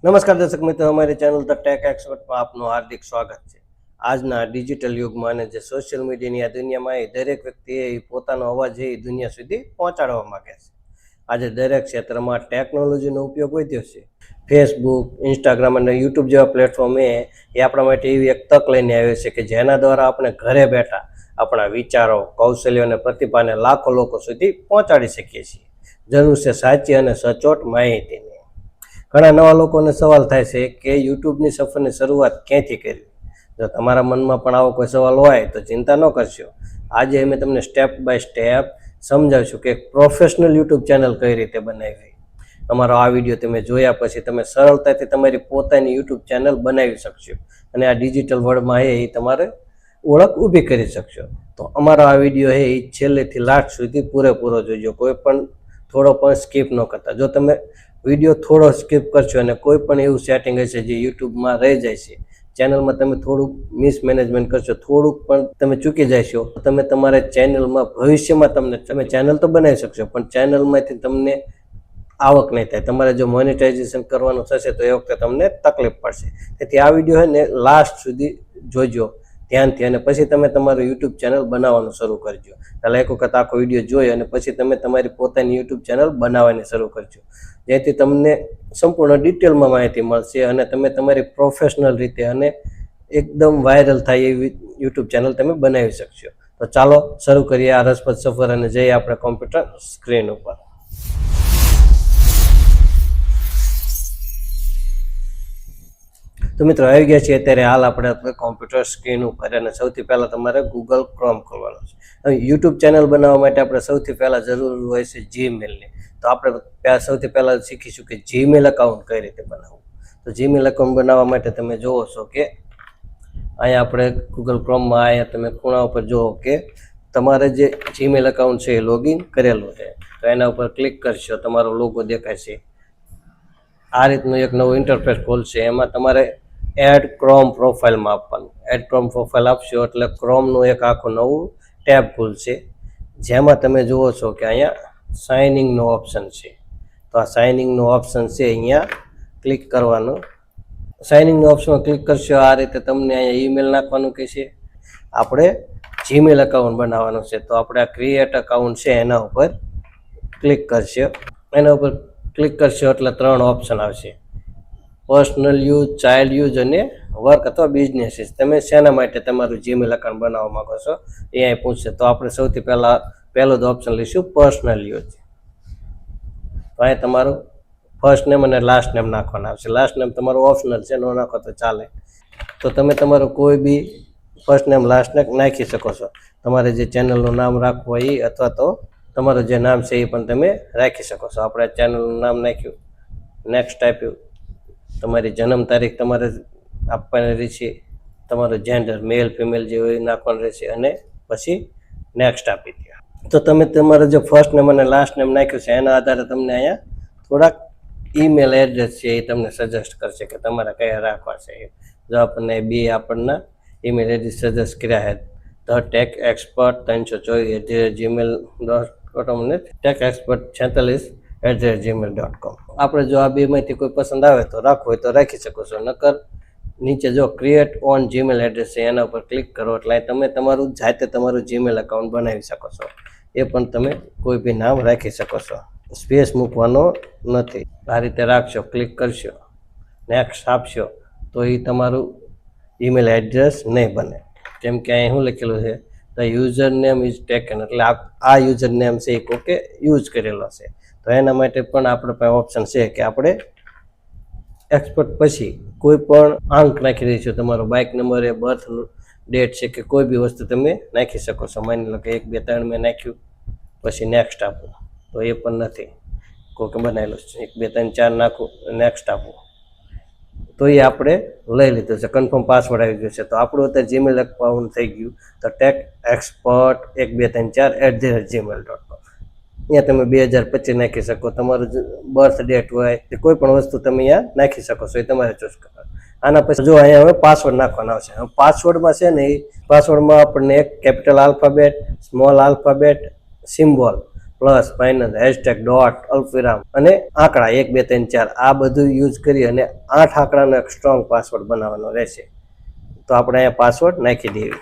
નમસ્કાર દર્શક મિત્રો, અમારી ચેનલ ધ ટેક એક્સપર્ટમાં આપનું હાર્દિક સ્વાગત છે. આજના ડિજિટલ યુગમાં અને જે સોશિયલ મીડિયાની આ દુનિયામાં એ દરેક વ્યક્તિએ પોતાનો અવાજ એ દુનિયા સુધી પહોંચાડવા માંગે છે. આજે દરેક ક્ષેત્રમાં ટેકનોલોજીનો ઉપયોગ વધ્યો છે. ફેસબુક, ઇન્સ્ટાગ્રામ અને યુટ્યુબ જેવા પ્લેટફોર્મ એ આપણા માટે એવી એક તક લઈને આવ્યો છે કે જેના દ્વારા આપણે ઘરે બેઠા આપણા વિચારો, કૌશલ્યો અને પ્રતિભાને લાખો લોકો સુધી પહોંચાડી શકીએ છીએ. જરૂર છે સાચી અને સચોટ માહિતીની. ઘણા નવા લોકોને સવાલ થાય છે કે યુટ્યુબની સફરની શરૂઆત ક્યાંથી કરવી. જો તમારા મનમાં પણ આવો કોઈ સવાલ હોય તો ચિંતા ન કરશો. આજે અમે તમને સ્ટેપ બાય સ્ટેપ સમજાવીશું કે એક પ્રોફેશનલ યુટ્યુબ ચેનલ કઈ રીતે બનાવવી. અમારો આ વિડીયો તમે જોયા પછી તમે સરળતાથી તમારી પોતાની યુટ્યુબ ચેનલ બનાવી શકશો અને આ ડિજિટલ વર્લ્ડમાં એ તમારે ઓળખ ઊભી કરી શકશો. તો અમારો આ વિડીયો એ છેલ્લેથી લાસ્ટ સુધી પૂરેપૂરો જોજો, કોઈ પણ થોડો પણ સ્કીપ ન કરતા. જો તમે વિડીયો થોડો સ્કીપ કરશો અને કોઈ પણ એવું સેટિંગ હશે જે યુટ્યુબમાં રહી જાય છે, ચેનલમાં તમે થોડુંક મિસમેનેજમેન્ટ કરશો, થોડુંક પણ તમે ચૂકી જશો, તમે તમારા ચેનલમાં ભવિષ્યમાં તમે ચેનલ તો બનાવી શકશો પણ ચેનલમાંથી તમને આવક નહીં થાય. તમારે જો મોનેટાઇઝેશન કરવાનું થશે તો એ વખતે તમને તકલીફ પડશે. તેથી આ વિડીયો છે ને લાસ્ટ સુધી જોજો ધ્યાનથી અને પછી તમે તમારું યુટ્યુબ ચેનલ બનાવવાનું શરૂ કરજો. પહેલાં એક વખત આખો વિડીયો જોઈ અને પછી તમે તમારી પોતાની યુટ્યુબ ચેનલ બનાવવાની શરૂ કરજો, જેથી તમને સંપૂર્ણ ડિટેલમાં માહિતી મળશે અને તમે તમારી પ્રોફેશનલ રીતે અને એકદમ વાયરલ થાય એવી યુટ્યુબ ચેનલ તમે બનાવી શકશો. તો ચાલો શરૂ કરીએ આ રસપ્રદ સફર અને જઈએ આપણે કોમ્પ્યુટર સ્ક્રીન ઉપર. તો મિત્રો આવી ગયા છીએ અત્યારે હાલ આપણે કોમ્પ્યુટર સ્ક્રીન ઉપર અને સૌથી પહેલાં તમારે ગૂગલ ક્રોમ ખોલવાનું છે. હવે યુટ્યુબ ચેનલ બનાવવા માટે આપણે સૌથી પહેલાં જરૂર હોય છે જીમેલની. તો આપણે સૌથી પહેલાં શીખીશું કે જીમેલ એકાઉન્ટ કઈ રીતે બનાવવું. તો જીમેલ એકાઉન્ટ બનાવવા માટે તમે જુઓ છો કે અહીંયા આપણે ગૂગલ ક્રોમમાં અહીંયા તમે ખૂણા ઉપર જુઓ કે તમારે જે જીમેલ એકાઉન્ટ છે એ લોગિન કરેલું છે. તો એના ઉપર ક્લિક કરશો, તમારો લોગો દેખાશે. આ રીતનું એક નવું ઇન્ટરફેસ ખોલશે. એમાં તમારે એડ ક્રોમ પ્રોફાઇલમાં આપવાનું. એડ ક્રોમ પ્રોફાઇલ આપશો એટલે ક્રોમનું એક આખું નવું ટેબ ખુલશે, જેમાં તમે જુઓ છો કે અહીંયા સાઇનિંગનો ઓપ્શન છે. તો આ સાઇનિંગનો ઓપ્શન છે, અહીંયા ક્લિક કરવાનું. સાઇનિંગનો ઓપ્શનમાં ક્લિક કરશો આ રીતે તમને અહીંયા ઈમેલ નાખવાનું કહેશે. આપણે જીમેલ એકાઉન્ટ બનાવવાનું છે તો આપણે આ ક્રિએટ એકાઉન્ટ છે એના ઉપર ક્લિક કરશો. એના ઉપર ક્લિક કરશો એટલે 3 ઓપ્શન આવશે: પર્સનલ યુઝ, ચાઇલ્ડ યુઝ અને વર્ક અથવા બિઝનેસીસ. તમે શેના માટે તમારું જીમેલ એકાઉન્ટ બનાવવા માંગો છો એ અહીં પૂછશે. તો આપણે સૌથી પહેલો જ ઓપ્શન લઈશું પર્સનલ યુઝ. તો અહીં તમારું ફર્સ્ટ નેમ અને લાસ્ટ નેમ નાખવાના આવશે. લાસ્ટ નેમ તમારું ઓપ્શનલ છે, ન નાખો તો ચાલે. તો તમે તમારું કોઈ બી ફર્સ્ટ નેમ લાસ્ટ નેમ નાખી શકો છો. તમારે જે ચેનલનું નામ રાખવું હોય એ અથવા તો તમારું જે નામ છે એ પણ તમે રાખી શકો છો. આપણે ચેનલનું નામ નાખ્યું, નેક્સ્ટ આપ્યું. તમારી જન્મ તારીખ તમારે આપવાની રહેશે, તમારું જેન્ડર મેલ ફિમેલ જે હોય નાખવાનું રહેશે અને પછી નેક્સ્ટ આપી દો. તો તમે તમારો જે ફર્સ્ટ નેમ અને લાસ્ટ નેમ નાખ્યું છે એના આધારે તમને અહીંયા થોડાક ઈમેલ એડ્રેસ છે એ તમને સજેસ્ટ કરશે કે તમારે કયા રાખવા છે. જો આપણને આપણને ઈમેલ એડ્રેસ સજેસ્ટ કર્યા છે ધ ટેક એક્સપર્ટ 324@gmail.com અને ટેક એક્સપર્ટ 46@gmail.com. આપણે જો આ બેમાંથી કોઈ પસંદ આવે તો રાખવું હોય તો રાખી શકો છો. નકર નીચે જો ક્રિએટ ઓન જીમેલ એડ્રેસ છે એના ઉપર ક્લિક કરો એટલે તમે તમારું જાતે તમારું જીમેલ એકાઉન્ટ બનાવી શકો છો. એ પણ તમે કોઈ બી નામ રાખી શકો છો, સ્પેસ મૂકવાનો નથી. આ રીતે રાખશો, ક્લિક કરશો, નેક્સ્ટ આપશો તો એ તમારું ઈમેલ એડ્રેસ નહીં બને. કેમ કે અહીં શું લખેલું છે, the user name is taken, એટલે આ યુઝર નેમ છે એ કોકે યુઝ કરેલો છે. તો એના માટે પણ આપણે પાસે ઓપ્શન છે કે આપણે એક્સપર્ટ પછી કોઈ પણ આંક નાખી દઈશું. તમારો બાઇક નંબર એ બર્થ ડેટ છે કે કોઈ બી વસ્તુ તમે નાખી શકો છો. માની લો કે 1 2 3 મેં નાખ્યું, પછી નેક્સ્ટ આપું તો એ પણ નથી, કોકે બનાવેલું છે. 1 2 3 4 નાખું, નેક્સ્ટ આપું તો એ આપણે લઈ લીધું છે. કન્ફર્મ પાસવર્ડ આવી ગયો છે. તો આપણું અત્યારે જીમેલ એકાઉન્ટ થઈ ગયું તો ટેક એક્સપર્ટ 1234@gmail.com. અહીંયા તમે 2025 નાખી શકો. તમારું બર્થ ડેટ હોય કે કોઈ પણ વસ્તુ તમે અહીંયા નાખી શકો છો, એ તમારે ચૂઝ કરવાનું. આના પછી જો અહીંયા હવે પાસવર્ડ નાખવાનો આવશે. હવે પાસવર્ડમાં છે ને એ પાસવર્ડમાં આપણને એક capital alphabet, small alphabet, symbol, plus minus hashtag dot અલ્પવિરામ અને આંકડા 1 2 3 4 આ બધું યુઝ કરી અને 8 આંકડાનો એક સ્ટ્રોંગ પાસવર્ડ બનાવવાનો રહેશે. તો આપણે અહીંયા પાસવર્ડ નાખી દેવી.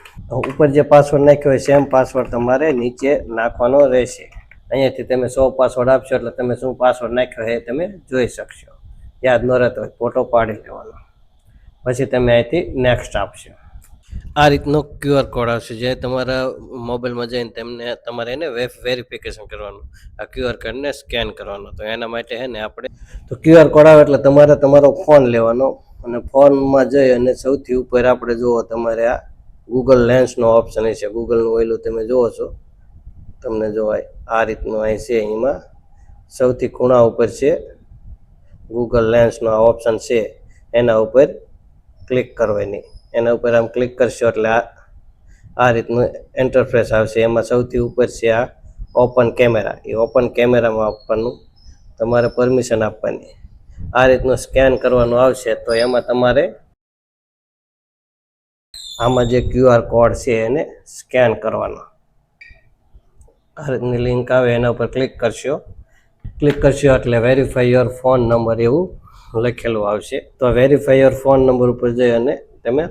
ઉપર જે પાસવર્ડ નાખ્યો હોય સેમ પાસવર્ડ તમારે નીચે નાખવાનો રહેશે. અહીંયાથી તમે 100 પાસવર્ડ આપશો એટલે તમે શું પાસવર્ડ નાખ્યો એ તમે જોઈ શકશો. યાદ ન રહેતો હોય ફોટો પાડી લેવાનો, પછી તમે અહીંથી નેક્સ્ટ આપશો. આ રીતનો QR કોડ આવશે જે તમારા મોબાઈલમાં જઈને તમારે એને વેરિફિકેશન કરવાનું, આ QR કોડને સ્કેન કરવાનો. તો એના માટે છે ને આપણે તો QR કોડ આવે એટલે તમારે તમારો ફોન લેવાનો અને ફોનમાં જઈ અને સૌથી ઉપર આપણે જુઓ તમારે આ ગૂગલ લેન્સનો ઓપ્શન છે. ગૂગલનું ઓઇલું તમે જુઓ છો, તમને જોવાય આ રીતનું અહીં છે. એમાં સૌથી ખૂણા ઉપર છે ગૂગલ લેન્સનો ઓપ્શન છે, એના ઉપર ક્લિક કરવાની. એના ઉપર આમ ક્લિક કરશો એટલે આ રીતનું ઇન્ટરફેસ આવશે. એમાં સૌથી ઉપર છે આ ઓપન કેમેરા. એ ઓપન કેમેરામાં આપવાનું, તમારે પરમિશન આપવાની. આ રીતનું સ્કેન કરવાનું આવશે તો એમાં તમારે આમાં જે QR કોડ છે એને સ્કેન કરવાનો. આ રીતની લિંક આવે એના ઉપર ક્લિક કરશો એટલે વેરીફાઈ યોર ફોન નંબર એવું લખેલું આવશે. તો વેરીફાઈ યોર ફોન નંબર ઉપર જઈ અને તમે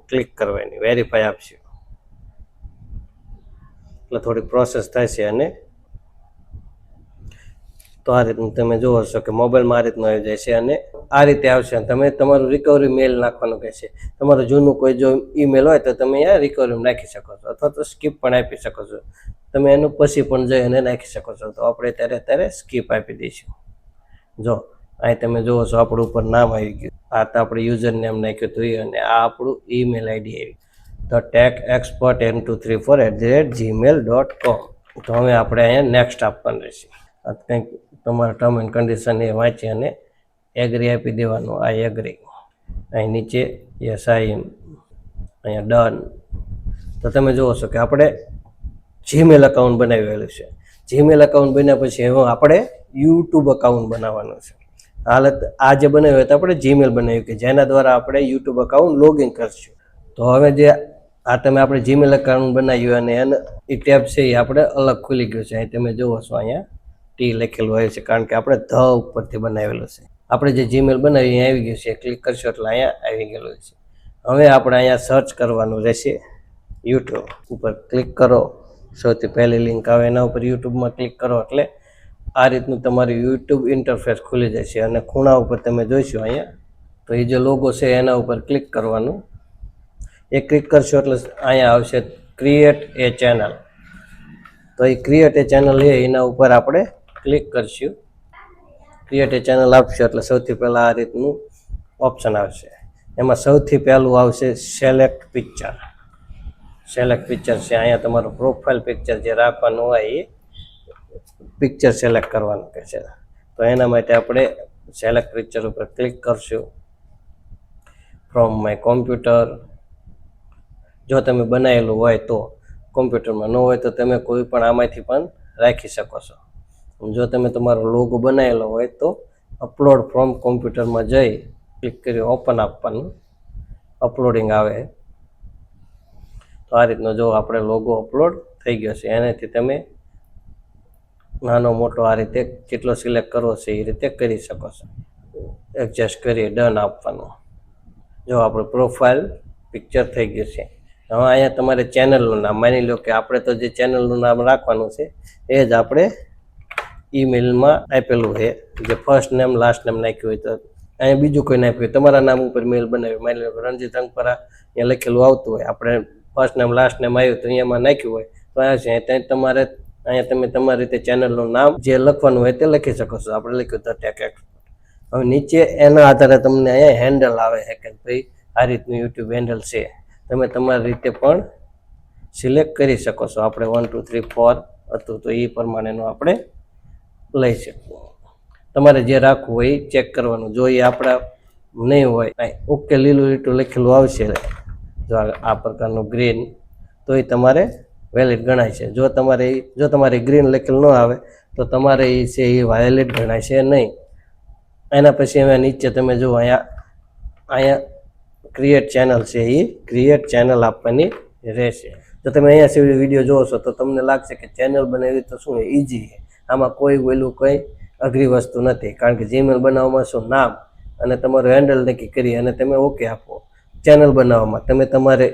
ક્લિક કરવાની, વેરીફાઈ આપશો એટલે થોડી પ્રોસેસ થશે. અને તો આ રીતનું તમે જુઓ છો કે મોબાઈલમાં આ રીતનું આવી જાય છે અને આ રીતે આવશે. તમે તમારું રિકવરી મેલ નાખવાનું કહેશે. તમારું જૂનું કોઈ જો ઈમેલ હોય તો તમે અહીંયા રિકવરીમાં નાખી શકો છો, અથવા તો સ્કીપ પણ આપી શકો છો. તમે એનું પછી પણ જઈ અને નાખી શકો છો. તો આપણે અત્યારે સ્કીપ આપી દઈશું. જો અહીં તમે જુઓ છો આપણું ઉપર નામ આવી ગયું. આ તો આપણે યુઝર નેમ નાખ્યું હતું અને આ આપણું ઈમેલ આઈડી આવી તો techexpert234@gmail.com. તો હવે આપણે અહીંયા નેક્સ્ટ આપવાનું રહેશે. આ કંઈક તમારા ટર્મ એન્ડ કન્ડિશન એ વાંચી અને એગ્રી આપી દેવાનું. આ એગ્રી, અહીં નીચે યસ આઈ એમ, અહીંયા ડન. તો તમે જુઓ છો કે આપણે જીમેલ અકાઉન્ટ બનાવેલું છે. જીમેલ અકાઉન્ટ બન્યા પછી હવે આપણે યુટ્યુબ અકાઉન્ટ બનાવવાનું છે. હાલત આ જે બનાવ્યું તો આપણે જીમેલ બનાવ્યું કે જેના દ્વારા આપણે યુટ્યુબ અકાઉન્ટ લોગિન કરશું. તો હવે જે આ તમે આપણે જીમેલ અકાઉન્ટ બનાવ્યું અને એને એ ટેબ છે એ આપણે અલગ ખુલી ગયું છે. અહીં તમે જુઓ છો અહીંયા ટી લખેલું હોય છે કારણ કે આપણે ધ ઉપરથી બનાવેલું છે. આપણે જે જીમેલ બનાવ્યું અહીંયા આવી ગયું છે. ક્લિક કરશો એટલે અહીંયા આવી ગયેલું છે. હવે આપણે અહીંયા સર્ચ કરવાનું રહેશે. યુટ્યુબ ઉપર ક્લિક કરો, સૌથી પહેલી લિંક આવે એના ઉપર યુટ્યુબમાં ક્લિક કરો એટલે આ રીતનું તમારું યુટ્યુબ ઇન્ટરફેસ ખુલી જશે. અને ખૂણા ઉપર તમે જોઈશો અહીંયા તો એ જે લોગો છે એના ઉપર ક્લિક કરવાનું. એ ક્લિક કરશો એટલે અહીંયા આવશે ક્રિએટ એ ચેનલ. તો એ ક્રિએટ એ ચેનલ છે એના ઉપર આપણે ક્લિક કરશું. ક્રિએટ એ ચેનલ આપશો એટલે સૌથી પહેલાં આ રીતનું ઓપ્શન આવશે. એમાં સૌથી પહેલું આવશે સિલેક્ટ પિક્ચર. સિલેક્ટ પિક્ચર છે. અહીંયા તમારું પ્રોફાઇલ પિક્ચર જે રાખવાનું હોય એ પિક્ચર સિલેક્ટ કરવાનું કહે છે. તો એના માટે આપણે સિલેક્ટ પિક્ચર ઉપર ક્લિક કરશું. ફ્રોમ માય કોમ્પ્યુટર, જો તમે બનાવેલું હોય તો, કોમ્પ્યુટરમાં ન હોય તો તમે કોઈ પણ આમાંથી પણ રાખી શકો છો. જો તમે તમારો લોગો બનાવેલો હોય તો અપલોડ ફ્રોમ કોમ્પ્યુટરમાં જઈ ક્લિક કરી ઓપન આપવાનું, અપલોડિંગ આવે. તો આ રીતનો જો આપણે લોગો અપલોડ થઈ ગયો છે. એનાથી તમે નાનો મોટો આ રીતે જેટલો સિલેક્ટ કરવો છે એ રીતે કરી શકો છો. એડજસ્ટ કરી ડન આપવાનું. જો આપણું પ્રોફાઇલ પિક્ચર થઈ ગયું છે. હવે અહીંયા તમારે ચેનલનું નામ માની લો કે આપણે તો જે ચેનલનું નામ રાખવાનું છે એ જ આપણે ઈમેલમાં આપેલું છે. જે ફર્સ્ટ નેમ લાસ્ટ નેમ નાખ્યું હોય તો અહીંયા બીજું કોઈ નાખ્યું હોય, તમારા નામ ઉપર મેલ બનાવ્યું. માની લો કે રણજીત અંગપરા અહીંયા લખેલું આવતું હોય, આપણે ફર્સ્ટ નેમ લાસ્ટ નેમ આવ્યું તો અહીંયામાં નાખ્યું હોય તો અહીંયા છે ત્યાં તમારે અહીંયા તમે તમારી રીતે ચેનલનું નામ જે લખવાનું હોય તે લખી શકો છો. આપણે લખ્યું ધ ટેક એક્સપર્ટ. હવે નીચે એના આધારે તમને અહીંયા હેન્ડલ આવે છે કે ભાઈ આ રીતનું યુટ્યુબ હેન્ડલ છે. તમે તમારી રીતે પણ સિલેક્ટ કરી શકો છો. આપણે 1 2 3 4 હતું તો એ પ્રમાણેનું આપણે લઈ શકીએ. તમારે જે રાખવું હોય એ ચેક કરવાનું. જો એ આપણા નહીં હોય, ઓકે લીલું લીટું લખેલું આવશે જો આ પ્રકારનું ગ્રીન, તો એ તમારે વેલિડ ગણાય છે. જો તમારે ગ્રીન લખેલું ન આવે તો તમારે એ છે એ વેલિડ ગણાય છે નહીં. એના પછી હવે નીચે તમે જુઓ અહીંયા ક્રિએટ ચેનલ છે એ ક્રિએટ ચેનલ આપવાની રહેશે. જો તમે અહીંયા સુધી વિડીયો જોવો છો તો તમને લાગશે કે ચેનલ બનાવી તો શું ઇઝી છે. આમાં કોઈ ઓલું કંઈ અઘરી વસ્તુ નથી, કારણ કે જીમેલ બનાવવામાં શું નામ અને તમારું હેન્ડલ નક્કી કરી અને તમે ઓકે આપો. ચેનલ બનાવવામાં તમે તમારે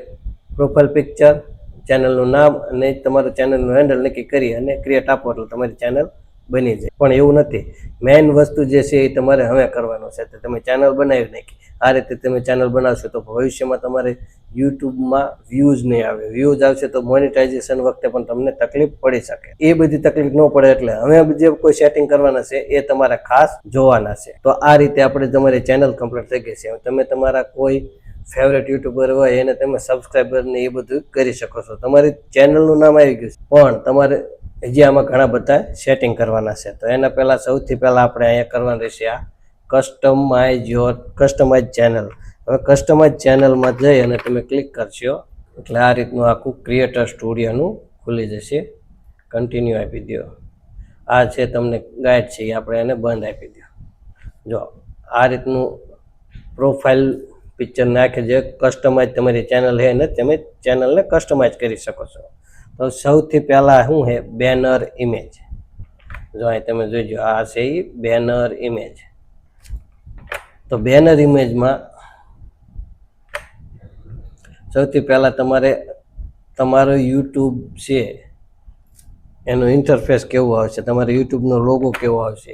પ્રોફાઇલ પિક્ચર, ચેનલનું નામ અને તમારું ચેનલનું હેન્ડલ નક્કી કરી અને ક્રિએટ આપો એટલે તમારી ચેનલ બની જાય. પણ એવું નથી, મેઇન વસ્તુ જે છે એ તમારે હવે કરવાનું છે. તો તમે ચેનલ બનાવી નાખી, આ રીતે તમે ચેનલ બનાવશો તો ભવિષ્યમાં તમારે યુટ્યુબમાં વ્યૂઝ નહીં આવે. વ્યૂઝ આવશે તો મોનિટાઇઝેશન વખતે પણ તમને તકલીફ પડી શકે. એ બધી તકલીફ ન પડે એટલે હવે જે કોઈ સેટિંગ કરવાના છે એ તમારે ખાસ જોવાના છે. તો આ રીતે આપણે તમારી ચેનલ કમ્પ્લીટ થઈ ગઈ છે. તમે તમારા કોઈ ફેવરેટ યુટ્યુબર હોય એને તમે સબસ્ક્રાઈબર ને એ બધું કરી શકો છો. તમારી ચેનલનું નામ આવી ગયું છે, પણ તમારે હજી આમાં ઘણા બધા સેટિંગ કરવાના છે. તો એના પહેલાં સૌથી પહેલાં આપણે અહીંયા કરવાનું રહેશે આ કસ્ટમાઇઝ ચેનલ. હવે કસ્ટમાઇઝ ચેનલમાં જઈ અને તમે ક્લિક કરશો એટલે આ રીતનું આખું ક્રિએટર સ્ટુડિયોનું ખુલી જશે. કન્ટિન્યુ આપી દો. આ છે તમને ગાઈડ છે એ આપણે એને બંધ આપી દો. જો આ રીતનું પ્રોફાઇલ પિક્ચર નાખે જે કસ્ટમાઇઝ તમારી ચેનલ છે ને તમે ચેનલને કસ્ટમાઇઝ કરી શકો છો. તો સૌથી પહેલાં શું છે, બેનર ઇમેજ. જો અહીં તમે જોઈજો, આ છે એ બેનર ઇમેજ. તો બેનર ઇમેજમાં સૌથી પહેલાં તમારે તમારો યુટ્યુબ છે એનું ઇન્ટરફેસ કેવું આવશે, તમારે યુટ્યુબનો લોગો કેવો આવશે,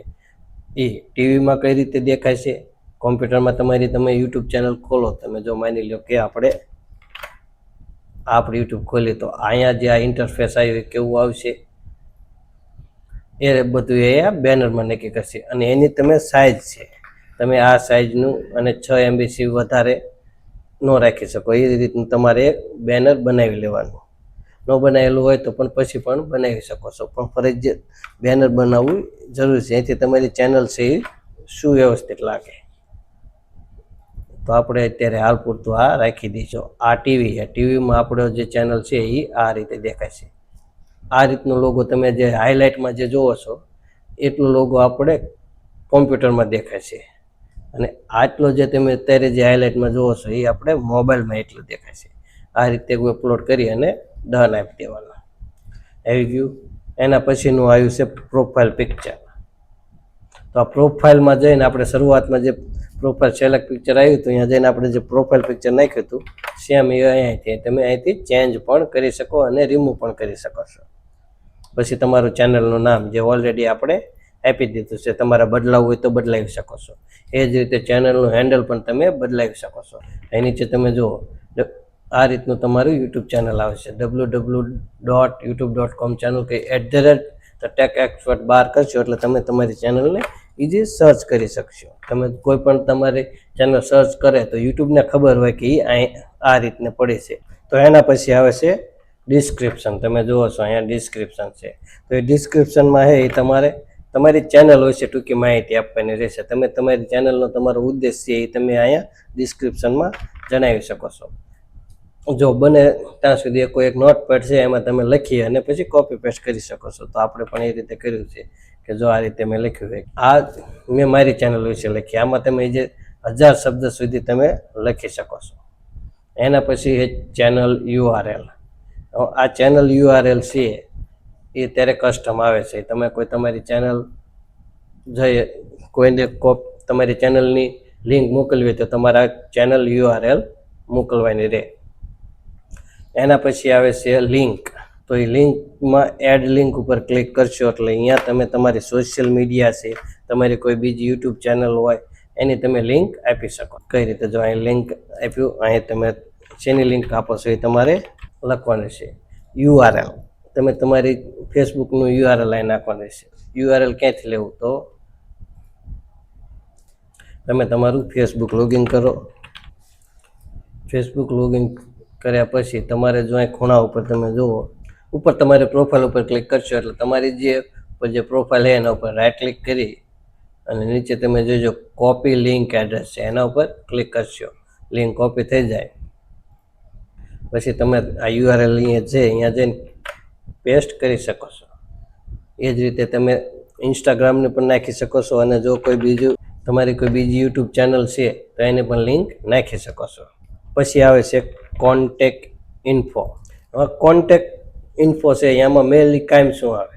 એ ટીવીમાં કઈ રીતે દેખાય છે, કોમ્પ્યુટરમાં તમે યુટ્યુબ ચેનલ ખોલો. તમે જો માની લો કે આપણે યુટ્યુબ ખોલી તો અહીંયા જે આ ઇન્ટરફેસ આવ્યું એ કેવું આવશે એ બધું એ બેનરમાં નક્કી કરશે. અને એની તમે સાઇઝ છે, તમે આ સાઇઝનું અને 6 MB વધારે ન રાખી શકો. એ રીતનું તમારે બેનર બનાવી લેવાનું. ન બનાવેલું હોય તો પણ પછી પણ બનાવી શકો છો, પણ ફરજિયાત બેનર બનાવવું જરૂરી છે. એથી તમારી ચેનલ છે એ સુવ્યવસ્થિત લાગે. તો આપણે અત્યારે હાલ પૂરતું આ રાખી દઈશું. આ ટીવીમાં આપણો જે ચેનલ છે એ આ રીતે દેખાય છે. આ રીતનો લોગો તમે જે હાઇલાઇટમાં જે જોવો છો એટલો લોગો આપણે કોમ્પ્યુટરમાં દેખાય છે, અને આટલો જે તમે અત્યારે જે હાઇલાઇટમાં જોવો છો એ આપણે મોબાઈલમાં એટલું દેખાય છે. આ રીતે અપલોડ કરી અને ડન આપી દેવાનો. આવી ગયું. એના પછીનું આવ્યું છે પ્રોફાઇલ પિક્ચર. તો આ પ્રોફાઇલમાં જઈને આપણે શરૂઆતમાં જે પ્રોફાઇલ સિલેક્ટ પિક્ચર આવ્યું હતું અહીંયા જઈને આપણે જે પ્રોફાઇલ પિક્ચર નાખ્યું હતું સેમ એ અહીંયાથી તમે અહીંથી ચેન્જ પણ કરી શકો અને રિમૂવ પણ કરી શકો છો. પછી તમારું ચેનલનું નામ જે ઓલરેડી આપણે આપી દીધું છે, તમારે બદલાવવું હોય તો બદલાવી શકો છો. એ જ રીતે ચેનલનું હેન્ડલ પણ તમે બદલાવી શકો છો. એ નીચે તમે જુઓ આ રીતનું તમારું યુટ્યુબ ચેનલ આવશે. www.youtube.com ચેનલ કે @TechExpert બહાર કરશો એટલે તમે તમારી ચેનલને ઇઝી સર્ચ કરી શકશો. તમે કોઈ પણ તમારી ચેનલ સર્ચ કરે તો યુટ્યુબને ખબર હોય કે એ આ રીતને પડી છે. તો એના પછી આવે છે ડિસ્ક્રિપ્શન. તમે જુઓ છો અહીંયા ડિસ્ક્રિપ્શન છે. તો એ ડિસ્ક્રિપ્શનમાં છે એ તમારે તમારી ચેનલ હોય છે ટૂંકી માહિતી આપવાની રહેશે. તમે તમારી ચેનલનો તમારો ઉદ્દેશ છે એ તમે અહીંયા ડિસ્ક્રિપ્શનમાં જણાવી શકો છો. જો બને ત્યાં સુધી કોઈ એક નોટપેડ છે એમાં તમે લખી અને પછી કોપી પેસ્ટ કરી શકો છો. તો આપણે પણ એ રીતે કર્યું છે કે જો આ રીતે મેં લખ્યું છે, આ મેં મારી ચેનલ વિશે લખી. આમાં તમે જે 1000 શબ્દ સુધી તમે લખી શકો છો. એના પછી એ ચેનલ URL. આ ચેનલ URL છે એ ત્યારે કસ્ટમ આવે છે. તમે કોઈ તમારી ચેનલ જઈ કોઈને તમારી ચેનલની લિંક મોકલવી હોય તો તમારા ચેનલ URL મોકલવાની રહે. એના પછી આવે છે લિંક. તો એ લિંકમાં એડ લિંક ઉપર ક્લિક કરશો એટલે અહીંયા તમે તમારી સોશિયલ મીડિયા છે, તમારી કોઈ બીજી યુટ્યુબ ચેનલ હોય એની તમે લિંક આપી શકો. કઈ રીતે? જો અહીં લિંક આપ્યું, અહીં તમે શેની લિંક આપો છો એ તમારે લખવાનું છે. URL તમે તમારી ફેસબુકનું URL અહીં નાખવાનું છે. URL ક્યાંથી લેવું? તો તમે તમારું ફેસબુક લોગિન કરો. ફેસબુક લોગિન કર્યા પછી તમારે જો અહીં ખૂણા ઉપર તમે જુઓ, ઉપર તમારી પ્રોફાઇલ ઉપર ક્લિક કરશો એટલે તમારી જે પ્રોફાઇલ છે એના ઉપર રાઈટ ક્લિક કરી અને નીચે તમે જોજો કોપી લિંક એડ્રેસ છે, એના ઉપર ક્લિક કરશો. લિંક કોપી થઈ જાય પછી તમે આ URL અહીંયા છે અહીંયા જઈને પેસ્ટ કરી શકો છો. એ જ રીતે તમે ઇન્સ્ટાગ્રામને પણ નાખી શકો છો અને જો કોઈ બીજું તમારી કોઈ બીજી યુટ્યુબ ચેનલ છે તો એને પણ લિંક નાખી શકો છો. પછી આવે છે કોન્ટેક્ટ ઇન્ફો. હવે કોન્ટેક્ટ ઇન્ફો છે એમાં મેઇનલી કામ શું આવે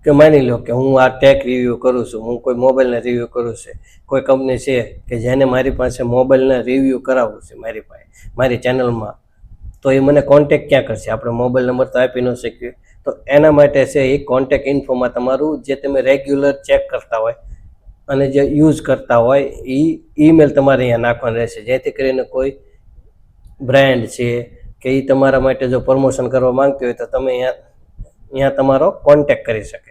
કે માની લો કે હું આ ટેક રિવ્યૂ કરું છું, હું કોઈ મોબાઈલને રિવ્યૂ કરું છું, કોઈ કંપની છે કે જેને મારી પાસે મોબાઈલને રિવ્યૂ કરાવવું છે મારી પાસે મારી ચેનલમાં, તો એ મને કોન્ટેક્ટ ક્યાં કરશે? આપણે મોબાઈલ નંબર તો આપી ન શકીએ. તો એના માટે છે એ કોન્ટેક્ટ ઇન્ફોમાં તમારું જે તમે રેગ્યુલર ચેક કરતા હોય અને જે યુઝ કરતા હોય એ ઈમેલ તમારે અહીંયા નાખવાનું રહેશે, જેથી કરીને કોઈ બ્રાન્ડ છે કે એ તમારા માટે જો પ્રમોશન કરવા માંગતી હોય તો તમે અહીંયા તમારો કોન્ટેક્ટ કરી શકે.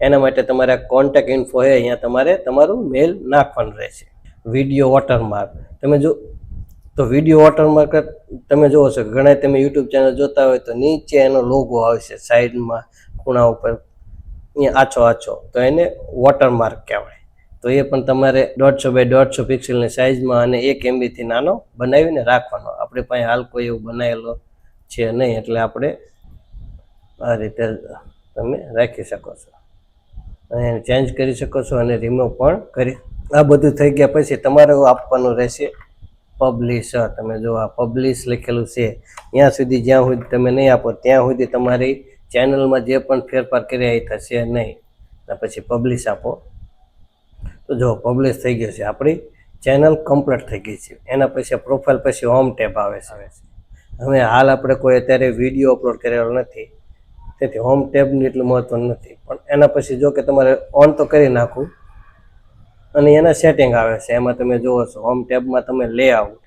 એના માટે તમારે કોન્ટેક્ટ ઇન્ફો છે અહીંયા તમારે તમારું મેલ નાખવાનું રહેશે. વિડીયો વોટરમાર્ક તમે જો તો વિડીયો વોટરમાર્ક તમે જોવો છો ઘણા તમે યુટ્યુબ ચેનલ જોતા હોય તો નીચે એનો લોગો આવશે સાઈડમાં ખૂણા ઉપર અહીંયા આછો, તો એને વોટરમાર્ક કહેવાય. તો એ પણ તમારે 150 બાય 150 પિક્સલની સાઇઝમાં અને 1 MB થી નાનો બનાવીને રાખવાનો. આપણી પાસે હાલ કોઈ એવું બનાવેલો છે નહીં, એટલે આપણે આ રીતે તમે રાખી શકો છો અને એને ચેન્જ કરી શકો છો અને રિમૂવ પણ કરી. આ બધું થઈ ગયા પછી તમારે આપવાનું રહેશે પબ્લિશર. તમે જો આ પબ્લિશ લખેલું છે ત્યાં સુધી જ્યાં સુધી તમે નહીં આપો ત્યાં સુધી તમારી ચેનલમાં જે પણ ફેરફાર કર્યા એ થશે નહીં. પછી પબ્લિશ આપો તો જો પબ્લિશ થઈ ગયું છે, આપણી ચેનલ કમ્પ્લીટ થઈ ગઈ છે. એના પછી પ્રોફાઇલ પછી હોમ ટેબ આવે છે. હવે હાલ આપણે કોઈ અત્યારે વિડીયો અપલોડ કરેલો નથી, તેથી હોમ ટેબનું એટલું મહત્વ નથી. પણ એના પછી જો કે તમારે ઓન તો કરી નાખવું અને એના સેટિંગ આવે છે. એમાં તમે જુઓ છો હોમ ટેબમાં તમે લેઆઉટ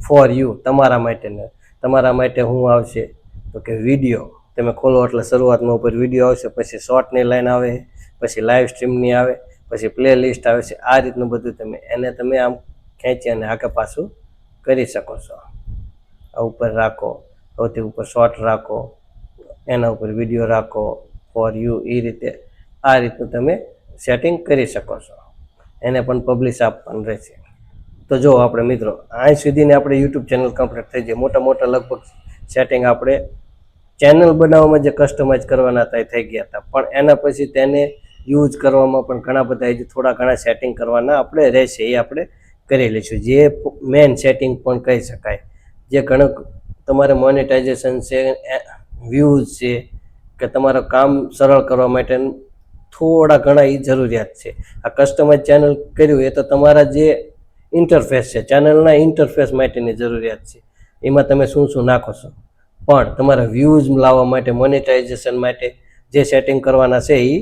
ફોર યુ તમારા માટે શું આવશે તો કે વિડીયો તમે ખોલો એટલે શરૂઆતમાં ઉપર વિડીયો આવશે, પછી શોર્ટની લાઈન આવે, પછી લાઈવ સ્ટ્રીમની આવે, પછી પ્લે લિસ્ટ આવે છે. આ રીતનું બધું તમે આમ ખેંચી અને આગળ પાછું કરી શકો છો. આ ઉપર રાખો, સૌથી ઉપર શોર્ટ રાખો, એના ઉપર વિડીયો રાખો ફોર યુ, એ રીતે આ રીતનું તમે સેટિંગ કરી શકો છો. એને પણ પબ્લિશ આપવાનું રહેશે. તો જો આપણે મિત્રો અહીં સુધીને આપણે યુટ્યુબ ચેનલ કમ્પ્લીટ થઈ જાય. મોટા લગભગ સેટિંગ આપણે ચેનલ બનાવવામાં જે કસ્ટમાઇઝ કરવાના હતા એ થઈ ગયા હતા, પણ એના પછી તેને યુઝ કરવામાં પણ ઘણા બધા થોડા ઘણા સેટિંગ કરવાના આપણે રહેશે. એ આપણે કરી લઈશું. જે મેન સેટિંગ પણ કહી શકાય, જે ઘણું તમારે મોનેટાઇઝેશન છે, વ્યૂઝ છે કે તમારું કામ સરળ કરવા માટે થોડા ઘણા એ જરૂરિયાત છે. આ કસ્ટમાઇઝ ચેનલ કર્યું એ તો તમારા જે ઇન્ટરફેસ છે, ચેનલના ઇન્ટરફેસ માટેની જરૂરિયાત છે. એમાં તમે શું નાખો છો, પણ તમારા વ્યૂઝ લાવવા માટે, મોનેટાઇઝેશન માટે જે સેટિંગ કરવાના છે એ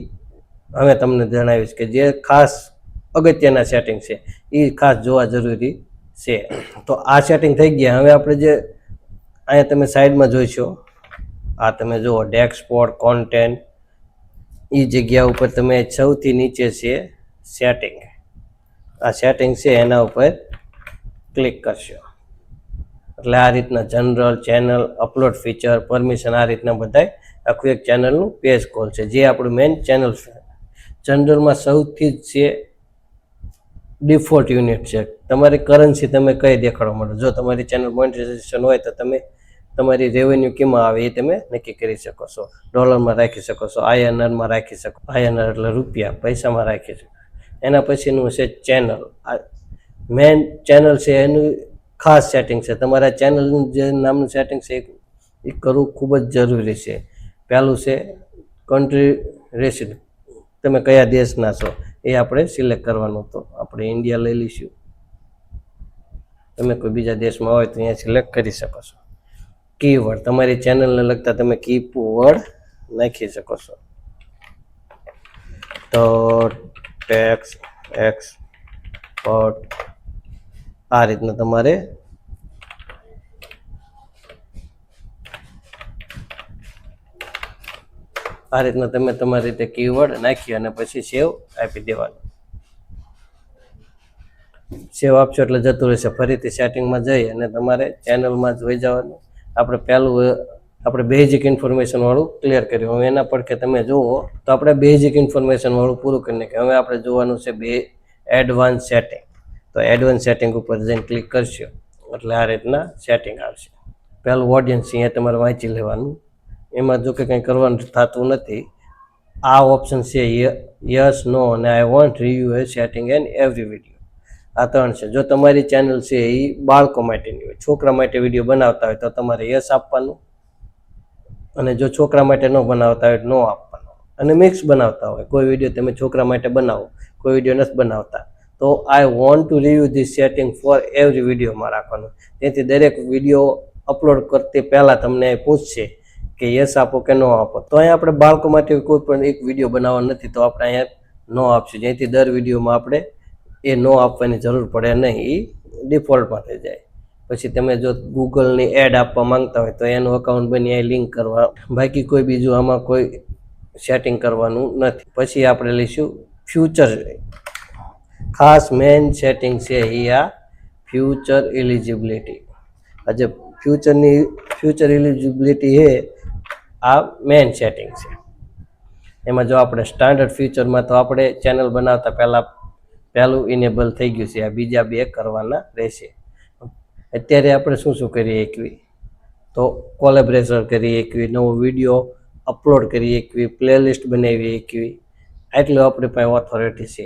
હવે તમને જણાવીશ કે જે ખાસ અગત્યના સેટિંગ છે એ ખાસ જોવા જરૂરી છે. તો આ સેટિંગ થઈ ગયા. હવે આપણે જે અહીંયા તમે સાઈડમાં જોઈશો, આ તમે જુઓ ડેસ્કટોપ કોન્ટેન્ટ, એ જગ્યા ઉપર તમે સૌથી નીચે છે સેટિંગ. આ સેટિંગ છે એના ઉપર ક્લિક કરશો એટલે આ રીતના general, channel, upload feature, permission, આ રીતના બધા આખું એક ચેનલનું પેજ ખોલશે. જે આપણું મેઇન ચેનલ છે. જનરલમાં સૌથી જ છે ડિફોલ્ટ યુનિટ છે. તમારી કરન્સી તમે કઈ દેખાડવા માંડો. જો તમારી ચેનલ મોનેટાઇઝેશન હોય તો તમે તમારી રેવન્યુ કેમાં આવે એ તમે નક્કી કરી શકો છો. ડોલરમાં રાખી શકો છો, INRમાં રાખી શકો. INR એટલે રૂપિયા, પૈસામાં રાખી શકો. એના પછીનું છે ચેનલ. આ મેઇન ચેનલ છે એનું ખાસ સેટિંગ છે. તમારા ચેનલનું જે નામનું સેટિંગ છે એ કરવું ખૂબ જ જરૂરી છે. પહેલું છે કન્ટ્રી રેસિડન્ટ, તમે કયા દેશના છો એ આપણે સિલેક્ટ કરવાનું. તો આપણે ઇન્ડિયા લઈ લઈશું. તમે કોઈ બીજા દેશમાં હોય તો અહીંયા સિલેક્ટ કરી શકો છો. કીવર્ડ, તમારી ચેનલને લગતા તમે કીવર્ડ નાખી શકો છો. તો ટેક્સ એક્સપોર્ટ, આ રીતના તમારે તમે તમારી રીતે કીવર્ડ નાખી અને પછી સેવ આપી દેવાનું. સેવ આપશો એટલે જતું રહેશે. ફરીથી સેટિંગમાં જઈ અને તમારે ચેનલમાં જોઈ જવાનું. આપણે બેઝિક ઇન્ફોર્મેશન વાળું ક્લિયર કર્યું. હવે એના પર કે તમે જુઓ તો આપણે બેઝિક ઇન્ફોર્મેશન વાળું પૂરું કરીને કે હવે આપણે જોવાનું છે એડવાન્સ સેટિંગ. તો એડવાન્સ સેટિંગ ઉપર જઈને ક્લિક કરશો એટલે આ રીતના સેટિંગ આવશે. પહેલું ઓડિયન્સ અહીંયા તમારે વાંચી લેવાનું. એમાં જો કે કંઈ કરવાનું થતું નથી. આ ઓપ્શન છે યસ, નો અને I want review A setting and every video. આ 3 છે. જો તમારી ચેનલ છે એ બાળકો માટેની હોય, છોકરા માટે વિડીયો બનાવતા હોય તો તમારે યસ આપવાનું, અને જો છોકરા માટે ન બનાવતા હોય નો આપવાનું. અને મિક્સ બનાવતા હોય. કોઈ વિડીયો તમે છોકરા માટે બનાવો, કોઈ વિડીયો નથી બનાવતા, તો I want to review this setting for every વિડીયોમાં રાખવાનું. તેથી દરેક વિડીયો અપલોડ કરતી પહેલાં તમને પૂછશે કે યસ આપો કે નો આપો. તો અહીંયા આપણે બાળકો માટે કોઈ પણ એક વિડીયો બનાવવાનો નથી, તો આપણે અહીંયા નો આપશું, જેથી દર વિડીયોમાં આપણે એ નો આપવાની જરૂર પડે નહીં, એ ડિફોલ્ટમાં થઈ જાય. પછી તમે જો ગૂગલની એડ આપવા માંગતા હોય તો એનું અકાઉન્ટ બની અહીં લિંક કરવા, બાકી કોઈ બીજું આમાં કોઈ સેટિંગ કરવાનું નથી. પછી આપણે લઈશું ફ્યુચર. ખાસ મેઇન સેટિંગ છે એ આ ફ્યુચર એલિજિબિલિટી. આ જે ફ્યુચર એલિજિબિલિટી છે આ મેઇન સેટિંગ છે. એમાં જો આપણે સ્ટાન્ડર્ડ ફ્યુચરમાં તો આપણે ચેનલ બનાવતા પહેલું ઇનેબલ થઈ ગયું છે, આ બીજા બે કરવાના રહેશે. અત્યારે આપણે શું કરીએ એકવી, તો કોલેબરેશન કરીએ એકવી, નવો વિડીયો અપલોડ કરીએ એકવી, પ્લેલિસ્ટ બનાવીએ એકવી, આટલું આપણી પાસે ઓથોરિટી છે.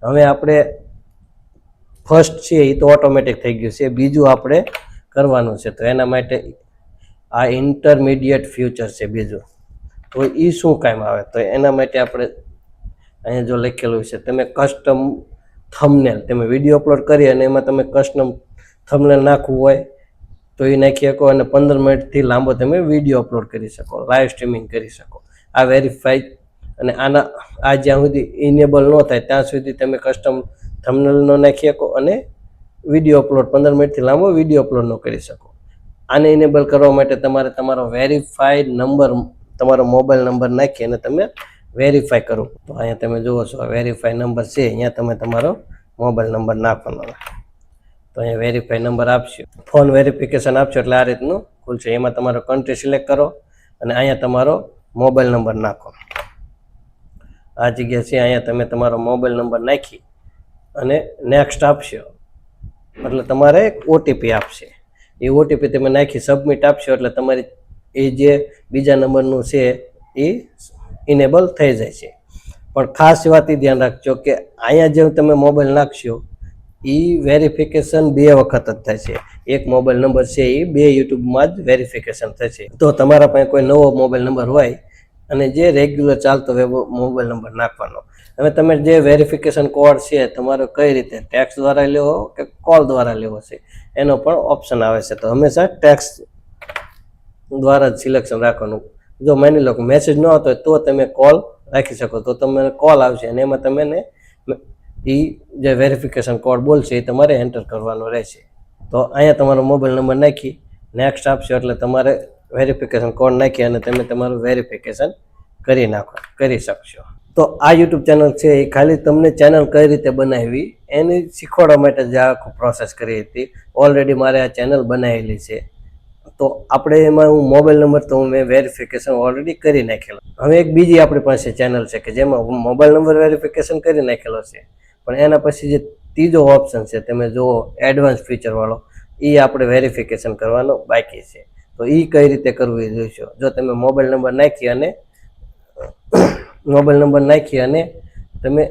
હવે આપણે ફર્સ્ટ છે એ તો ઓટોમેટિક થઈ ગયું છે, બીજું આપણે કરવાનું છે. તો એના માટે આ ઇન્ટરમીડિયેટ ફ્યુચર છે બીજું. તો એ શું કામ આવે, તો એના માટે આપણે અહીંયા જો લખેલું છે, તમે કસ્ટમ થંબનેલ, તમે વિડીયો અપલોડ કરી અને એમાં તમે કસ્ટમ થંબનેલ નાખવું હોય તો એ નાખી શકો, અને 15 મિનિટથી લાંબો તમે વિડીયો અપલોડ કરી શકો, લાઈવ સ્ટ્રીમિંગ કરી શકો. આ વેરીફાઈ, અને આ જ્યાં સુધી ઇનેબલ ન થાય ત્યાં સુધી તમે કસ્ટમ થંબનેલનો નાખી શકો અને વિડીયો અપલોડ 15 મિનિટથી લાંબો વિડીયો અપલોડ ન કરી શકો. આને ઇનેબલ કરવા માટે તમારે તમારો વેરીફાઈડ નંબર, તમારો મોબાઈલ નંબર નાખી અને તમે વેરીફાઈ કરો. તો અહીંયા તમે જુઓ છો વેરીફાઈ નંબર છે, અહીંયા તમે તમારો મોબાઈલ નંબર નાખવાનો. તો અહીંયા વેરીફાઈ નંબર આપશો, ફોન વેરિફિકેશન આપશો એટલે આ રીતનું ખુલશે. એમાં તમારો કન્ટ્રી સિલેક્ટ કરો અને અહીંયા તમારો મોબાઈલ નંબર નાખો. આ જગ્યા છે, અહીંયા તમે તમારો મોબાઈલ નંબર નાખી અને નેક્સ્ટ આપશો એટલે તમારે એક ઓટીપી આપશે. એ ઓટીપી તમે નાખી સબમિટ આપશો એટલે તમારી એ જે બીજા નંબરનું છે એ ઇનેબલ થઈ જાય છે. પણ ખાસ વાત એ ધ્યાન રાખજો કે અહીંયા જે તમે મોબાઈલ નાખશો એ વેરિફિકેશન 2 વખત જ થશે. એક મોબાઈલ નંબર છે એ 2 યુટ્યુબમાં જ વેરિફિકેશન થશે. તો તમારા પાસે કોઈ નવો મોબાઈલ નંબર હોય અને જે રેગ્યુલર ચાલતો હોય મોબાઈલ નંબર નાખવાનો. હવે તમે જે વેરિફિકેશન કોડ છે તમારો કઈ રીતે ટેક્સ્ટ દ્વારા લેવો કે કોલ દ્વારા લેવો છે એનો પણ ઓપ્શન આવે છે. તો હંમેશા ટેક્સ્ટ દ્વારા જ સિલેક્શન રાખવાનું. જો માની લો કે મેસેજ ન આવતો હોય તો તમે કોલ રાખી શકો, તો તમને કોલ આવશે અને એમાં તમને એ જે વેરિફિકેશન કોડ બોલશે એ તમારે એન્ટર કરવાનો રહેશે. તો અહીંયા તમારો મોબાઈલ નંબર નાખી નેક્સ્ટ આપશો એટલે તમારે વેરિફિકેશન કોડ નાખી અને તમે તમારું વેરિફિકેશન કરી શકશો. તો આ યુટ્યુબ ચેનલ છે એ ખાલી તમને ચેનલ કઈ રીતે બનાવવી એની શીખવાડવા માટે જ આખું પ્રોસેસ કરી હતી. ઓલરેડી મારે આ ચેનલ બનાવેલી છે, તો આપણે એમાં હું મોબાઈલ નંબર તો મેં વેરિફિકેશન ઓલરેડી કરી નાખેલો. હવે એક બીજી આપણી પાસે ચેનલ છે કે જેમાં હું મોબાઈલ નંબર વેરિફિકેશન કરી નાખેલો છે, પણ એના પછી જે ત્રીજો ઓપ્શન છે તમે જુઓ એડવાન્સ ફીચરવાળો, એ આપણે વેરિફિકેશન કરવાનો બાકી છે. તો એ કઈ રીતે કરવું એ જોઈશો. જો તમે મોબાઈલ નંબર નાખી અને તમે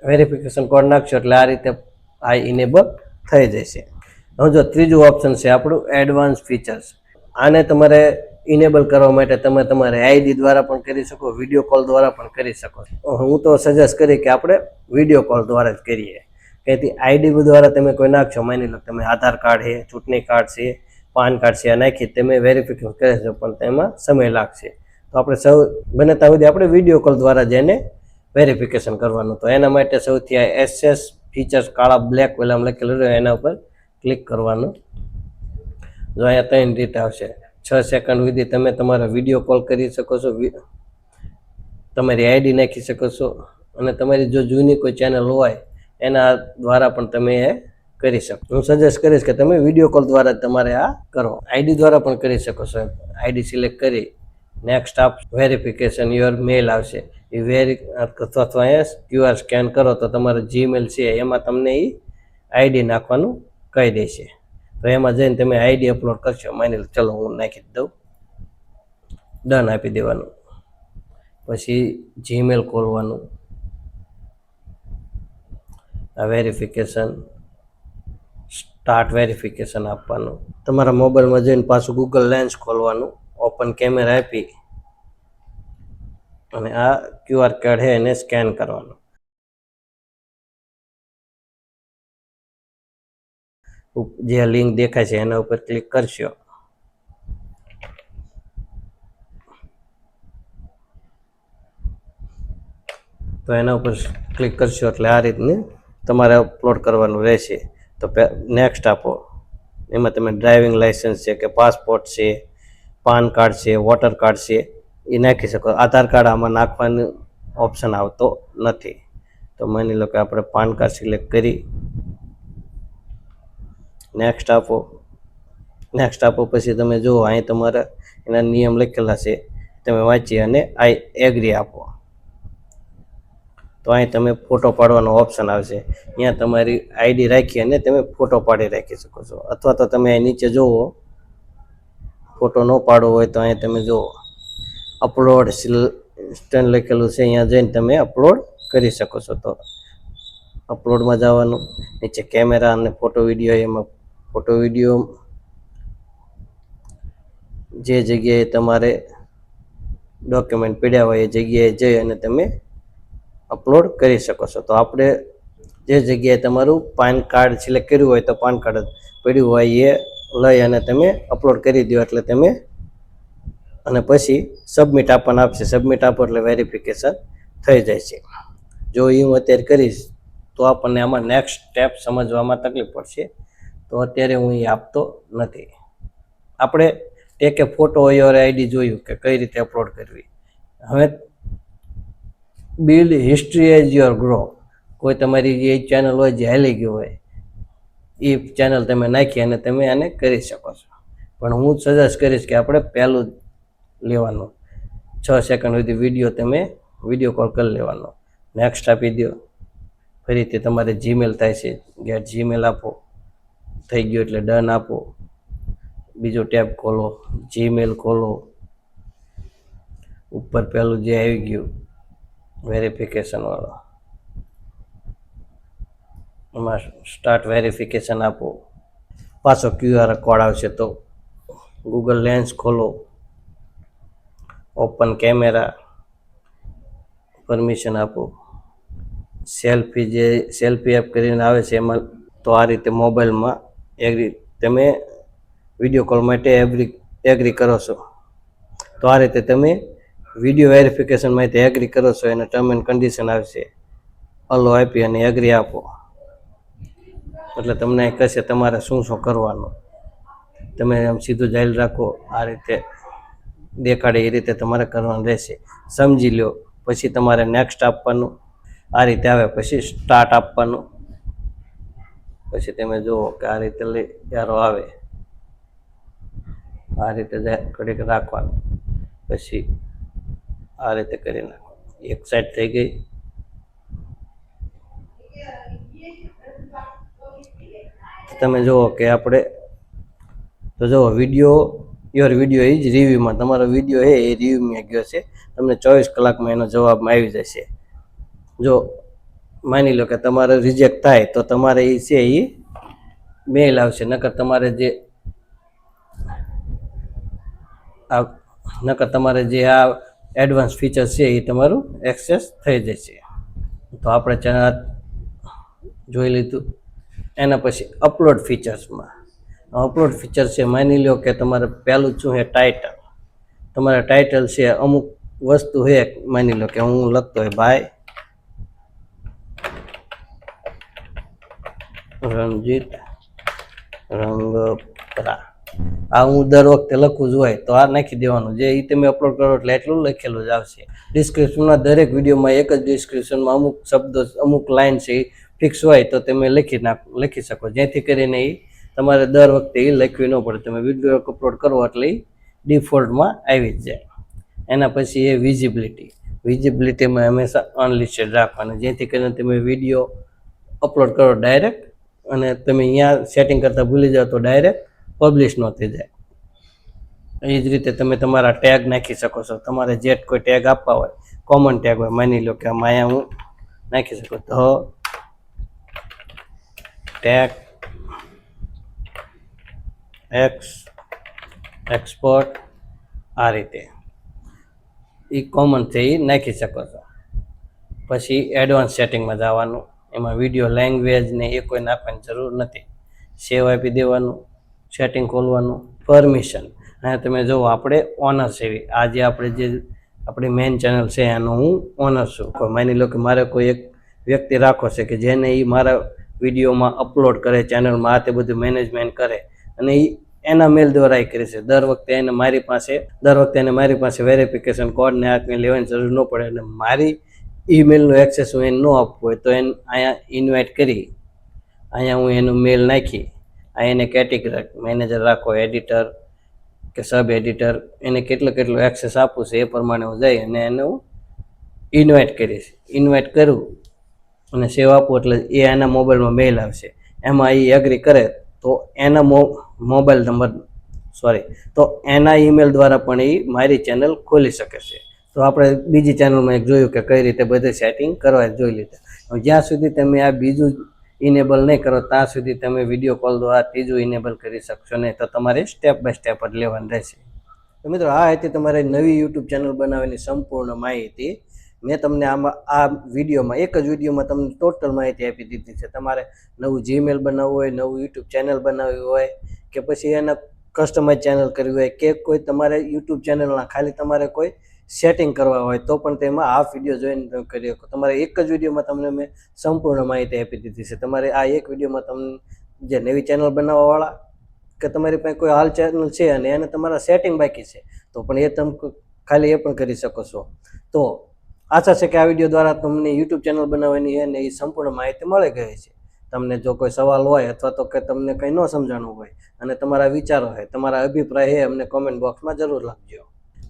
વેરિફિકેશન કોડ નાખશો એટલે આ રીતે આ ઇનેબલ થઈ જશે. હવે જો ત્રીજું ઓપ્શન છે આપણું એડવાન્સ ફીચર્સ. આને તમારે ઇનેબલ કરવા માટે તમે તમારે આઈડી દ્વારા પણ કરી શકો, વિડીયો કોલ દ્વારા પણ કરી શકો. હું તો સજેસ્ટ કરી કે આપણે વિડીયો કોલ દ્વારા જ કરીએ. તેથી આઈડી દ્વારા તમે કોઈ નાખશો, માની લો તમે આધાર કાર્ડ છે, ચૂંટણી કાર્ડ છે, પાન કાર્ડ છે, આ નાખી તમે વેરિફિકેશન કરી શકો, પણ તેમાં સમય લાગશે. તો આપણે બને ત્યાં સુધી આપણે વિડીયો કોલ દ્વારા જઈને વેરિફિકેશન કરવાનું. તો એના માટે સૌથી આ એસએસ ફીચર્સ કાળા બ્લેક વેલામાં લખેલું રહ્યું એના ઉપર ક્લિક કરવાનું. જો અહીંયા 3 રીત આવશે. 6 સેકન્ડ સુધી તમે તમારા વિડીયો કોલ કરી શકો છો, તમારી આઈડી નાખી શકો છો, અને તમારી જો જૂની કોઈ ચેનલ હોય એના દ્વારા પણ તમે એ કરી શકો. હું સજેસ્ટ કરીશ કે તમે વિડીયો કોલ દ્વારા તમારે આ કરો. આઈડી દ્વારા પણ કરી શકો છો. આઈડી સિલેક્ટ કરી નેક્સ્ટ આપ વેરિફિકેશન યોર મેલ આવશે. એ અથવા અહીંયા QR સ્કેન કરો તો તમારો જીમેલ છે એમાં તમને એ આઈડી નાખવાનું કહી દેશે. તો એમાં જઈને તમે આઈડી અપલોડ કરશો. માની લો ચલો હું નાખી દઉં, ડન આપી દેવાનું. પછી જીમેલ ખોલવાનું, આ વેરિફિકેશન સ્ટાર્ટ વેરિફિકેશન આપવાનું. તમારા મોબાઈલમાં જઈને પાછું ગૂગલ લેન્સ ખોલવાનું, ઓપન કેમેરા આપી અને આ QR કોડ છે એને સ્કેન કરવાનો. જે લિંક દેખાય છે એના ઉપર ક્લિક કરશો તો એના ઉપર ક્લિક કરશો એટલે આ રીતની તમારે અપલોડ કરવાનું રહેશે. તો નેક્સ્ટ આપો. એમાં તમે ડ્રાઇવિંગ લાઇસન્સ છે કે પાસપોર્ટ છે, પાન કાર્ડ છે, વોટર કાર્ડ છે એ નાખી શકો. આધાર કાર્ડ આમાં નાખવાનું ઓપ્શન આવતો નથી. તો માની લો કે આપણે પાન કાર્ડ સિલેક્ટ કરી નેક્સ્ટ આપો. નેક્સ્ટ આપો પછી તમે જુઓ અહીં તમારા એના નિયમ લખેલા છે, તમે વાંચી અને આઈ એગ્રી આપો. તો અહીં તમે ફોટો પાડવાનો ઓપ્શન આવશે. અહીંયા તમારી આઈડી રાખી અને તમે ફોટો પાડી રાખી શકો છો. અથવા તો તમે અહીં નીચે જુઓ ફોટો ન પાડવો હોય તો અહીં તમે જુઓ અપલોડ સ્ટેન્ડ લખેલું છે, અહીંયા જઈને તમે અપલોડ કરી શકો છો. તો અપલોડમાં જવાનું, નીચે કેમેરા અને ફોટો વિડીયો, એમાં ફોટો વિડીયો જે જગ્યાએ તમારે ડોક્યુમેન્ટ પડ્યા હોય એ જગ્યાએ જઈ અને તમે અપલોડ કરી શકો છો. તો આપણે જે જગ્યાએ તમારું પાન કાર્ડ સિલેક્ટ કર્યું હોય તો પાન કાર્ડ પડ્યું હોય એ લઈ અને તમે અપલોડ કરી દો એટલે તમે અને પછી સબમિટ આપવાનું આપશે. સબમિટ આપો એટલે વેરિફિકેશન થઈ જાય છે. જો એ હું અત્યારે કરીશ તો આપણને આમાં નેક્સ્ટ સ્ટેપ સમજવામાં તકલીફ પડશે. તો અત્યારે હું એ આપતો નથી. આપણે take a photo your ID જોયું કે કઈ રીતે અપલોડ કરવી. હવે build history as your grow. કોઈ તમારી જે ચેનલ હોય જે હાલી ગયું હોય એ ચેનલ તમે નાખી અને તમે આને કરી શકો છો. પણ હું સજેસ્ટ કરીશ કે આપણે પહેલું લેવાનું 6 સેકન્ડ સુધી વિડીયો કોલ કરી લેવાનો. નેક્સ્ટ આપી દો. ફરીથી તમારે જીમેલ થાય છે, ગેટ જીમેલ આપો. થઈ ગયું એટલે ડન આપો. બીજો ટેબ ખોલો, જીમેલ ખોલો. ઉપર પહેલું જે આવી ગયું વેરિફિકેશન વાળો, એમાં સ્ટાર્ટ વેરિફિકેશન આપો. પાછો QR કોડ આવશે તો ગૂગલ લેન્સ ખોલો, ઓપન કેમેરા, પરમિશન આપો. સેલ્ફી એપ કરીને આવે છે એમાં તો આ રીતે મોબાઈલમાં તમે વિડીયો કોલ માટે એગ્રી કરો છો. તો આ રીતે તમે વિડીયો વેરિફિકેશન માટે એગ્રી કરો છો. એને ટર્મ એન્ડ કન્ડિશન આવશે, અલો આપી અને એગ્રી આપો એટલે તમને કહેશે તમારે શું કરવાનું. તમે આમ સીધું જાહેર રાખો, આ રીતે દેખાડે એ રીતે તમારે કરવાનું રહેશે. સમજી લો. પછી તમારે નેક્સ્ટ આપવાનું. આ રીતે આવે પછી સ્ટાર્ટ આપવાનું. પછી તમે જુઓ કે આ રીતે યારો આવે, આ રીતે ઘડીક રાખવાનું. પછી આ રીતે કરી નાખવાનું. એક સાઈડ થઈ ગઈ. તમે જુઓ કે આપણે તો જુઓ યોર વિડીયો ઇઝ રિવ્યુમાં. તમારો વિડીયો છે એ રિવ્યુમાં ગયો છે. તમને 24 કલાકમાં એનો જવાબમાં આવી જશે. જો માની લો કે તમારે રિજેક્ટ થાય તો તમારે એ છે એ મેલ આવશે. નકર તમારે જે આ એડવાન્સ ફીચર છે એ તમારું એક્સેસ થઈ જશે. તો આપણે ચેનલ જોઈ લીધું. એના પછી અપલોડ ફીચર્સમાં અપલોડ ફીચર છે. માની લો કે તમારે પહેલું શું છે ટાઇટલ. તમારે ટાઇટલ છે અમુક વસ્તુ છે. માની લો કે હું લખતો હોય ભાઈ રણજીત રંગપરા. આ હું દર વખતે લખું જ હોય તો આ નાખી દેવાનું. જે એ તમે અપલોડ કરો એટલે એટલું લખેલું જ આવશે. ડિસ્ક્રિપ્શનમાં દરેક વિડીયોમાં એક જ ડિસ્ક્રિપ્શનમાં અમુક શબ્દો અમુક લાઈન છે એ ફિક્સ હોય તો તમે લખી શકો, જેથી કરીને એ તમારે દર વખતે એ લખવી ન પડે. તમે વિડીયો અપલોડ કરો એટલે એ ડિફોલ્ટમાં આવી જ જાય. એના પછી એ વિઝિબિલિટીમાં હંમેશા અનલિસ્ટેડ રાખવાનું, જેથી કરીને તમે વિડીયો અપલોડ કરો ડાયરેક્ટ અને તમે અહીંયા સેટિંગ કરતાં ભૂલી જાઓ તો ડાયરેક્ટ પબ્લિશ ન થઈ જાય. એ જ રીતે તમે તમારા ટેગ નાખી શકો છો. તમારે જે કોઈ ટેગ આપવા હોય, કોમન ટેગ હોય, માની લો કે આમાં અહીંયા હું નાખી શકું તો ટેગ એક્સપર્ટ. આ રીતે એ કોમન છે એ નાખી શકો છો. પછી એડવાન્સ સેટિંગમાં જવાનું, એમાં વિડીયો લેંગ્વેજ ને એ કોઈ નાખવાની જરૂર નથી. સેવ આપી દેવાનું, સેટિંગ ખોલવાનું, પરમિશન. અને તમે જુઓ આપણે ઓનર છે, આ જે આપણે જે આપણી મેઇન ચેનલ છે એનો હું ઓનર છું. માની લો કે મારે કોઈ એક વ્યક્તિ રાખવો છે કે જેને એ મારા વિડીયોમાં અપલોડ કરે, ચેનલમાં આ તે બધું મેનેજમેન્ટ કરે, અને એ એના મેલ દ્વારા એ કરે છે. દર વખતે એને મારી પાસે વેરિફિકેશન કોડ ને આ લેવાની જરૂર ન પડે. અને મારી ઈમેલનો એક્સેસ હું એને ન આપવું હોય તો એને અહીંયા ઇન્વાઇટ કરી, અહીંયા હું એનું મેલ નાખી, આ એને કેટેગરી મેનેજર રાખો, એડિટર કે સબ એડિટર, એને કેટલો એક્સેસ આપવું છે એ પ્રમાણે હું જઈ અને એને હું ઇન્વાઇટ કરીશ. ઇન્વાઇટ કરું અને સેવ આપું એટલે એ એના મોબાઈલમાં મેલ આવશે. એમાં એ એગ્રી કરે તો એના મોબાઈલ નંબર તો એના ઈમેલ દ્વારા પણ એ મારી ચેનલ ખોલી શકે છે. તો આપણે બીજી ચેનલમાં એક જોયું કે કઈ રીતે બધે સેટિંગ કરવા જોઈ લીધા. જ્યાં સુધી તમે આ બીજું ઇનેબલ નહીં કરો ત્યાં સુધી તમે વિડીયો કોલ દ્વારા ત્રીજું ઇનેબલ કરી શકશો નહીં. તો તમારે સ્ટેપ બાય સ્ટેપ જ લેવાનું રહેશે. તો મિત્રો, આ હતી તમારે નવી યુટ્યુબ ચેનલ બનાવવાની સંપૂર્ણ માહિતી. મેં તમને આ વિડીયોમાં, એક જ વિડીયોમાં તમને ટોટલ માહિતી આપી દીધી છે. તમારે નવું જીમેલ બનાવવું હોય, નવું યુટ્યુબ ચેનલ બનાવવી હોય, કે પછી એના કસ્ટમાઇઝ ચેનલ કરવી હોય, કે કોઈ તમારે યુટ્યુબ ચેનલના ખાલી તમારે કોઈ સેટિંગ કરવા હોય તો પણ તેમાં આ વિડીયો જોઈને તમે કરી શકો. તમારે એક જ વિડીયોમાં તમને મેં સંપૂર્ણ માહિતી આપી દીધી છે. તમારે આ એક વિડીયોમાં તમને જે નવી ચેનલ બનાવવાવાળા, કે તમારી પાસે કોઈ હાલ ચેનલ છે અને એને તમારા સેટિંગ બાકી છે તો પણ એ તમે ખાલી એ પણ કરી શકો છો. તો આશા છે કે આ વિડીયો દ્વારા તમને યુટ્યુબ ચેનલ બનાવવાની અને એ સંપૂર્ણ માહિતી મળી ગઈ છે. તમને જો કોઈ સવાલ હોય અથવા તો કે તમને કંઈ ન સમજાણું હોય અને તમારા વિચારો હોય, તમારા અભિપ્રાય છે, અમને કોમેન્ટ બોક્સમાં જરૂર લખજો.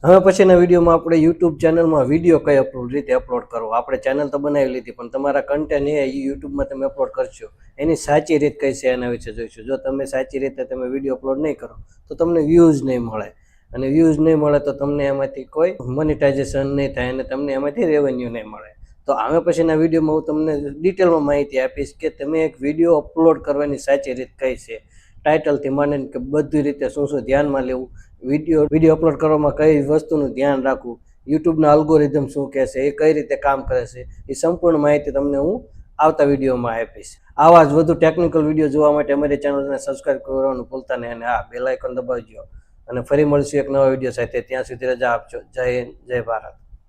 હવે પછીના વિડીયોમાં આપણે યુટ્યુબ ચેનલમાં વિડીયો કઈ રીતે અપલોડ કરવો. આપણે ચેનલ તો બનાવી લીધી, પણ તમારા કન્ટેન્ટ એ યુટ્યુબમાં તમે અપલોડ કરશો એની સાચી રીત કઈ છે એના વિશે જોઈશું. જો તમે સાચી રીતે તમે વિડીયો અપલોડ નહીં કરો તો તમને વ્યૂઝ નહીં મળે, અને વ્યૂઝ નહીં મળે તો તમને એમાંથી કોઈ મોનિટાઇઝેશન નહીં થાય અને તમને એમાંથી રેવન્યુ નહીં મળે. તો હવે પછીના વિડીયોમાં હું તમને ડિટેલમાં માહિતી આપીશ કે તમે એક વિડીયો અપલોડ કરવાની સાચી રીત કઈ છે, ટાઇટલથી માંડીને કે બધી રીતે શું ધ્યાનમાં લેવું, વિડીયો અપલોડ કરવામાં કઈ વસ્તુનું ધ્યાન રાખવું, યુટ્યુબના અલ્ગોરિધમ શું કહે છે, એ કઈ રીતે કામ કરે છે, એ સંપૂર્ણ માહિતી તમને હું આવતા વિડીયોમાં આપીશ. આવા જ વધુ ટેકનિકલ વિડીયો જોવા માટે અમારી ચેનલને સબસ્ક્રાઈબ કરવાનું ભૂલતા નહીં અને બેલ આઇકોન દબાવજો. અને ફરી મળશું એક નવા વિડીયો સાથે. ત્યાં સુધી રજા આપજો. જય હિન્દ, જય ભારત.